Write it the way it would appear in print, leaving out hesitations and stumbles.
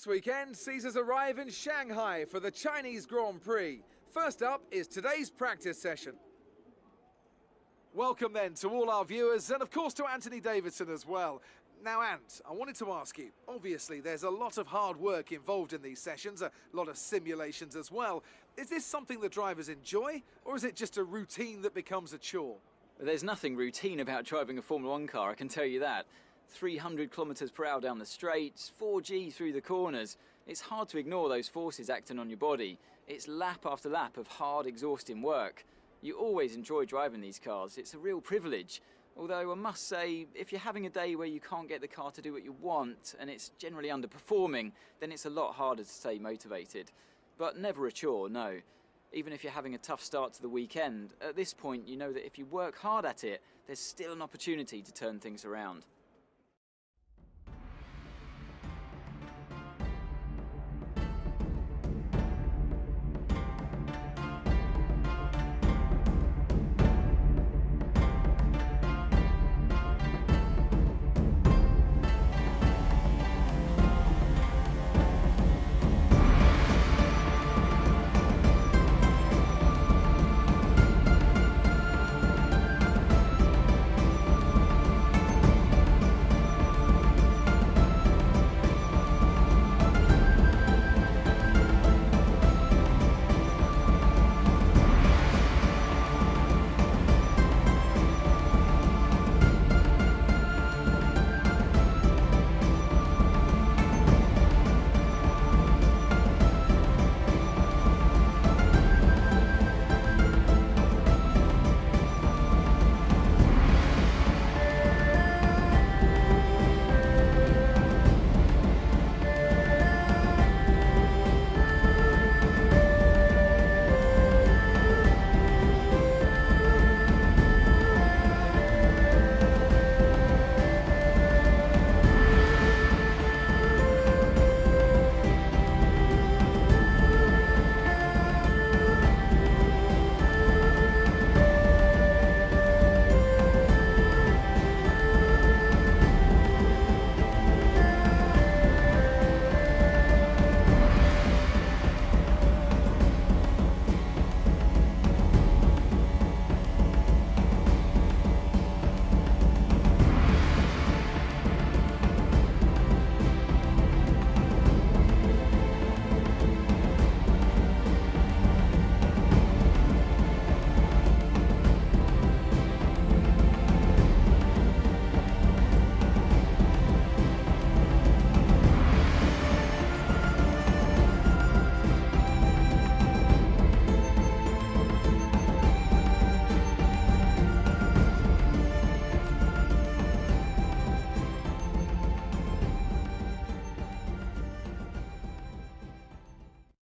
This weekend sees us arrive in Shanghai for the Chinese Grand Prix. First up is today's practice session. Welcome then to all our viewers and of course to Anthony Davidson as well. Now Ant, I wanted to ask you, obviously there's a lot of hard work involved in these sessions, a lot of simulations as well. Is this something the drivers enjoy or is it just a routine that becomes a chore? There's nothing routine about driving a Formula 1 car, I can tell you that. 300 kilometers per hour down the straights, 4G through the corners. It's hard to ignore those forces acting on your body. It's lap after lap of hard, exhausting work. You always enjoy driving these cars. It's a real privilege. Although I must say, if you're having a day where you can't get the car to do what you want and it's generally underperforming, then it's a lot harder to stay motivated. But never a chore, no. Even if you're having a tough start to the weekend, at this point you know that if you work hard at it, there's still an opportunity to turn things around.